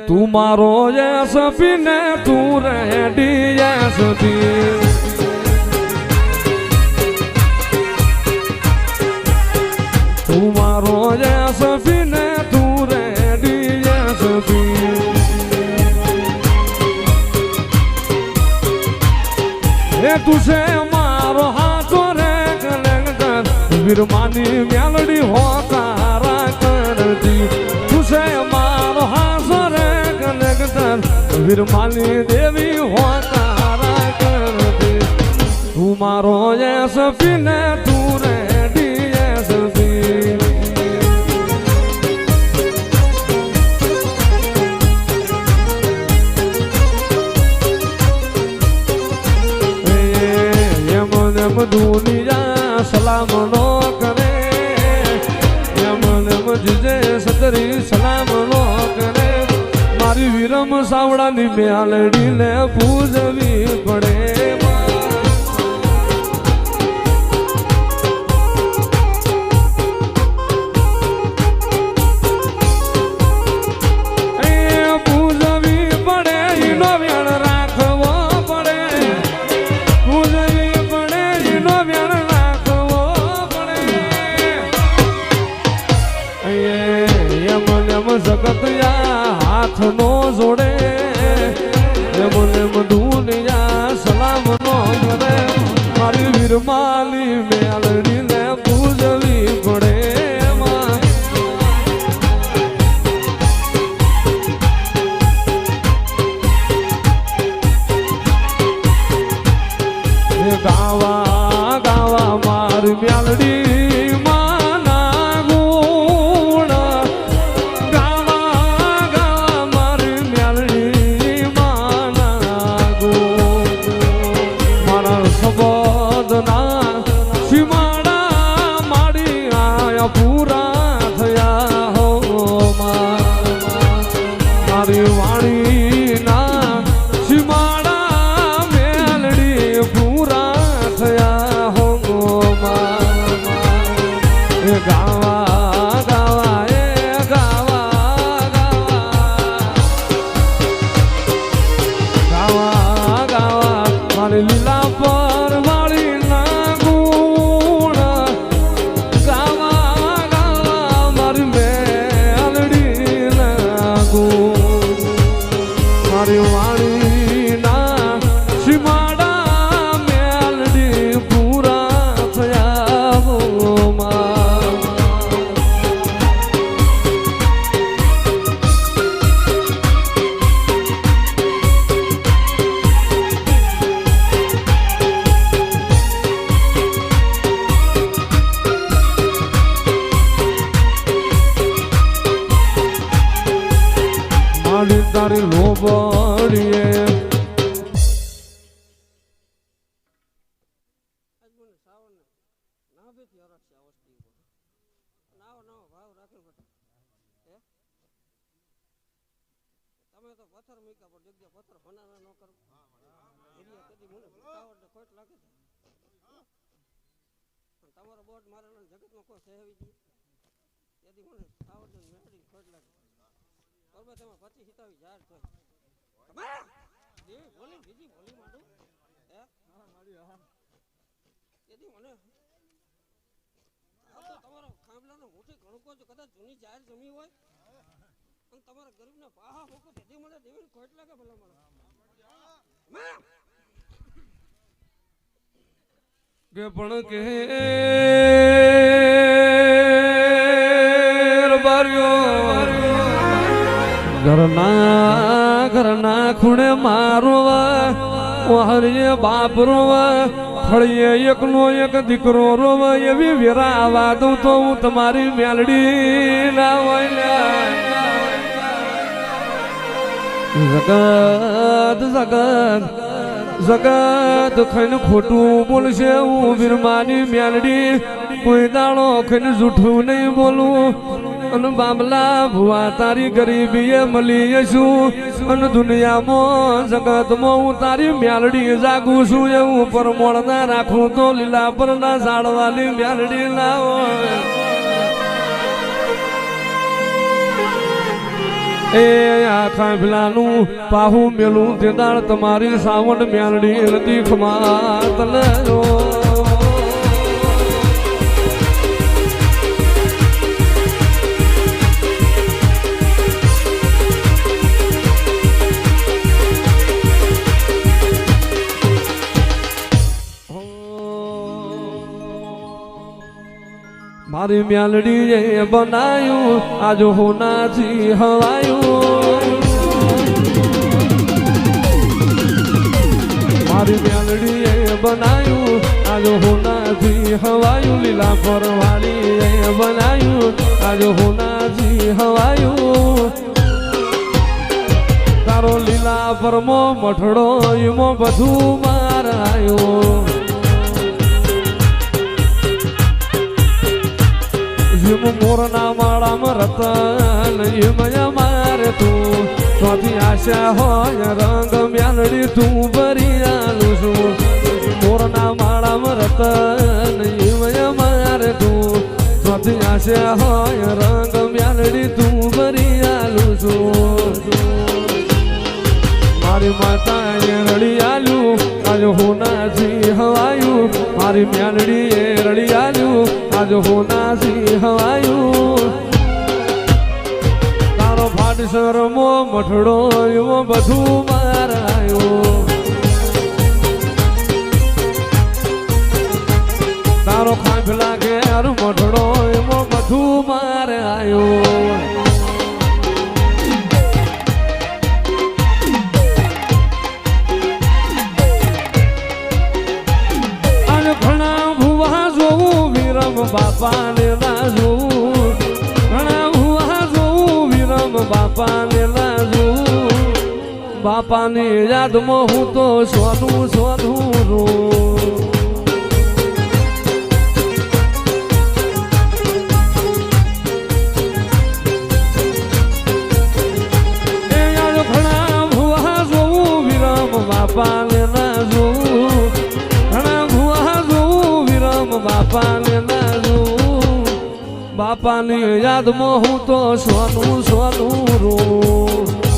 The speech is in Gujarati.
તું મારો યસ પીને તું રેડી યસ પી તું મારો યસ પીને તું રેડી યસ પી એ તું છે મારો હાથો રે કલેક્ટર વીરમાની મેલડી હો તારા કરતી તું છે મારો હાથો રે કલેક્ટર વીરમાની દેવી હો તારા કરતી તું મારો યસ પીને તું રેડી યસ પી દુનિયા સલામ નો કરે એમ જીજે સતરી સલામ નો કરે મારી વિરમ સાવડાની મેલડી ને પૂજવી પડે હાથ નો જોડે એમ દુનિયા સલામ નો કરે મારી વીરમાલી મેલડી ને પૂજવી પડે ગાવા ગાવા મારી મેલડી લીલા પર વાળી ના ગુણ ગાવા ગાવા મારી મેલડી ના ગુણ મારી વાણી ના સીમાડા મેલડી પૂરા થયા હો તારી લોબડીએ તમે તો પથ્થર મૂક્યા પર જગ્યા પથ્થર બનાના ન કરો એરિયા કદી મને કાવડ ખોટ લાગે છે તમારો બોટ મારા જગતમાં કોઈ સહેવી દે તેથી મને કાવડ મેળડી ખોટ લાગે બરોબર તમે પછી હિતાવી જાર છો દેવી બોલી બીજી બોલી માંડું હે હા મારી હા તેથી મને આ તો તમારો ખાંભલાનો મોટી ઘણું કોઈ કદાચ જૂની જાહેર જમી હોય અને તમારા ગરીબના પાહા મોકો તેથી મને દેવી ખોટ લાગે ભલા મને કે પણ કે ઘરના ખૂણે મારો હરિયે બાપ રોવા ફળીએ એકનો એક દીકરો રોવા એવી વેરાવા દઉં તો હું તમારી મેલડી ના હોય જગત જગત જગત ખઈને ખોટું બોલશે હું વીરમાની મેલડી કોઈ દાડો ખઈને જૂઠું નહીં બોલું અને બાબલા ભુવા તારી ગરીબીએ મળી છું અને દુનિયામાં જગતમાં હું તારી મેલડી જાગું છું એવું પરમોળ ના રાખું તો લીલા પર ના ઝાડવાની મેલડી ના હોય એ આખા ભલાનું પાહું મેલું તે દાળ તમારી સાવણ મ્યાલડી નદી ખમાત લેજો મારી મ્યાલડી એ બનાયું આજ હોનાથી હવાયું મારી મ્યાલડી એ બનાયું આજ હોનાથી હવાયું લીલા પરવાળી એ બનાયું આજ હોનાથી હવાયું તારો લીલા પરમો મઠડો એમાં બધું મારાયું મોરના માળામાં રતન એમય મારે તું ચોથી આશા હોય રંગ મ્યાલડી તું ભરી આલું છું મોરના માળામાં રતન એમય મારે તું ચોથી આશા હોય રંગ મ્યાલડી તું ભરી આલું છું મારી માતાએ રડી આલ્યું આજ હોનાથી હવાયું મારી મ્યાલડી એ રડી આલ્યું આજ હોનાથી હવાયું તારો ફાટસરમો મઠડો એવો બધું મારાયો તારો ખાંભલા ઘેર મઠડો એવો બધું મારાયો બાપાને લાજુ ઘણા ભુવા જોઉં વિરમ બાપાને લાજુ બાપાની યાદમાં હું તો સોનું સોનું રું એ યાદ ઘણા ભુવા જોઉં વિરમ બાપાને લાજુ ઘણા ભુવા જોઉં વિરમ બાપાને બાપાની યાદમાં હું તો સોનું સોનું રું